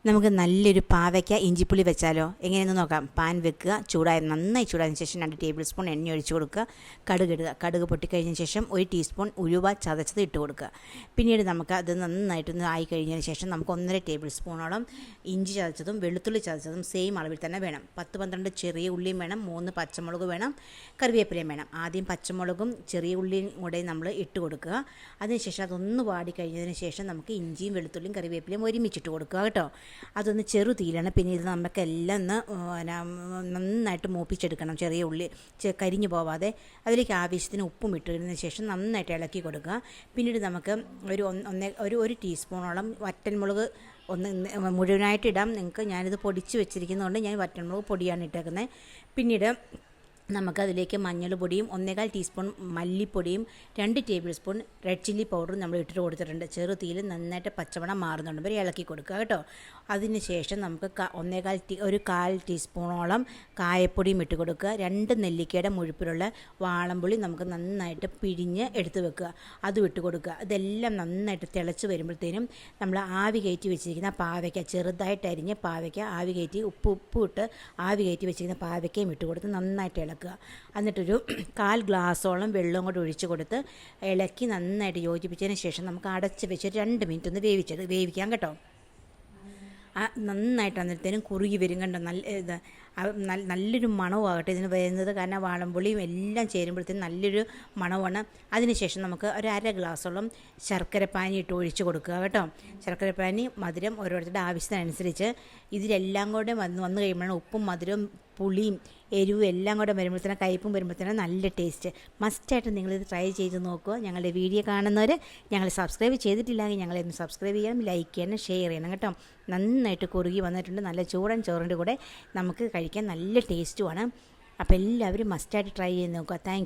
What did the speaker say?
നമുക്ക് നല്ലൊരു പാവയ്ക്ക ഇഞ്ചിപ്പുളി വെച്ചാലോ? എങ്ങനെയെന്ന് നോക്കാം. പാൻ വെക്കുക, നന്നായി ചൂടായതിനു ശേഷം 2 ടേബിൾ സ്പൂൺ എണ്ണ ഒഴിച്ച് കൊടുക്കുക. കടുക് ഇടുക. കടുക് പൊട്ടിക്കഴിഞ്ഞ ശേഷം 1 ടീസ്പൂൺ ഉലുവ ചതച്ചത് ഇട്ട് കൊടുക്കുക. പിന്നീട് നമുക്ക് അത് നന്നായിട്ടൊന്ന് ആയി കഴിഞ്ഞതിന് ശേഷം നമുക്ക് 1.5 ടേബിൾ സ്പൂണോളം ഇഞ്ചി ചതച്ചതും വെളുത്തുള്ളി ചതച്ചതും സെയിം അളവിൽ തന്നെ വേണം. 10-12 ചെറിയ ഉള്ളിയും വേണം, 3 പച്ചമുളക് വേണം, കറിവേപ്പിലയും വേണം. ആദ്യം പച്ചമുളകും ചെറിയ ഉള്ളിയും കൂടെ നമ്മൾ ഇട്ട് കൊടുക്കുക. അതിനുശേഷം അതൊന്ന് വാടി കഴിഞ്ഞതിന് ശേഷം നമുക്ക് ഇഞ്ചിയും വെളുത്തുള്ളിയും കറിവേപ്പിലയും ഒരുമിച്ചിട്ട് കൊടുക്കുക കേട്ടോ. അതൊന്ന് ചെറു തീയിലാണ്. പിന്നെ ഇത് നമുക്കെല്ലാം നന്നായിട്ട് മൂപ്പിച്ചെടുക്കണം. ചെറിയ ഉള്ളി കരിഞ്ഞു പോവാതെ അതിലേക്ക് ആവശ്യത്തിന് ഉപ്പും ഇട്ടതിന് ശേഷം നന്നായിട്ട് ഇളക്കി കൊടുക്കുക. പിന്നീട് നമുക്ക് ഒരു ടീസ്പൂണോളം വറ്റൽമുളക് മുഴുവനായിട്ട് ഇടാം. നിങ്ങൾക്ക് ഞാനിത് പൊടിച്ച് വെച്ചിരിക്കുന്നതുകൊണ്ട് ഞാൻ വറ്റൽമുളക് പൊടിയാണ് ഇട്ടേക്കുന്നത്. പിന്നീട് നമുക്കതിലേക്ക് മഞ്ഞൾ പൊടിയും 1/4 ടീസ്പൂൺ മല്ലിപ്പൊടിയും 2 ടേബിൾ സ്പൂൺ റെഡ് ചില്ലി പൗഡറും നമ്മൾ ഇട്ടിട്ട് കൊടുത്തിട്ടുണ്ട്. ചെറു തീയിൽ നന്നായിട്ട് പച്ചമണം മാറുന്നുണ്ട് വരെ ഇളക്കി കൊടുക്കുക കേട്ടോ. അതിന് ശേഷം നമുക്ക് 1/4 ടീസ്പൂണോളം കായപ്പൊടിയും ഇട്ട് കൊടുക്കുക. 2 നെല്ലിക്കയുടെ മുഴുപ്പിലുള്ള വാളംപുളി നമുക്ക് നന്നായിട്ട് പിഴിഞ്ഞ് എടുത്ത് വെക്കുക, അതും ഇട്ട് കൊടുക്കുക. ഇതെല്ലാം നന്നായിട്ട് തിളച്ച് വരുമ്പോഴത്തേനും നമ്മൾ ആവി കയറ്റി വെച്ചിരിക്കുന്ന പാവയ്ക്ക, ചെറുതായിട്ട് അരിഞ്ഞ് പാവയ്ക്ക ആവി കയറ്റി ഉപ്പ് ഇട്ട് ആവി കയറ്റി വെച്ചിരിക്കുന്ന പാവയ്ക്കയും ഇട്ട് കൊടുത്ത് നന്നായിട്ട് ഇളക്കുക. എന്നിട്ടൊരു 1/4 ഗ്ലാസോളം വെള്ളം കൂടെ ഒഴിച്ച് കൊടുത്ത് ഇളക്കി നന്നായിട്ട് യോജിപ്പിച്ചതിന് ശേഷം നമുക്ക് അടച്ച് വെച്ച് 2 മിനിറ്റ് ഒന്ന് വേവിക്കാം കേട്ടോ. നന്നായിട്ട് അന്നേരത്തേനും കുറുകി വരും കണ്ടോ. നല്ലൊരു മണമാകട്ടെ ഇതിന് വരുന്നത്. കാരണം വാളംപുളിയും എല്ലാം ചേരുമ്പോഴത്തേനും നല്ലൊരു മണമാണ്. അതിനുശേഷം നമുക്ക് 1/2 ഗ്ലാസോളം ശർക്കരപ്പാനി ഇട്ട് ഒഴിച്ച് കൊടുക്കുക കേട്ടോ. ശർക്കരപ്പാനി മധുരം ഓരോരുത്തരുടെ ആവശ്യത്തിനനുസരിച്ച് ഇതിലെല്ലാം കൂടെ വന്നു കഴിയുമ്പോഴാണ് ഉപ്പും മധുരവും പുളിയും എരിവും എല്ലാം കൂടെ വരുമ്പോഴത്തേനും കയ്പും വരുമ്പോഴത്തേനും നല്ല ടേസ്റ്റ്. മസ്റ്റായിട്ട് നിങ്ങളിത് ട്രൈ ചെയ്ത് നോക്കുക. ഞങ്ങളുടെ വീഡിയോ കാണുന്നവർ ഞങ്ങൾ സബ്സ്ക്രൈബ് ചെയ്തിട്ടില്ലെങ്കിൽ ഞങ്ങളൊന്ന് സബ്സ്ക്രൈബ് ചെയ്യണം, ലൈക്ക് ചെയ്യണം, ഷെയർ ചെയ്യണം കേട്ടോ. നന്നായിട്ട് കുറുകി വന്നിട്ടുണ്ട്. നല്ല ചൂടൻ ചോറിൻ്റെ കൂടെ നമുക്ക് കഴിക്കാൻ നല്ല ടേസ്റ്റുമാണ്. അപ്പോൾ എല്ലാവരും മസ്റ്റായിട്ട് ട്രൈ ചെയ്ത് നോക്കുക. താങ്ക്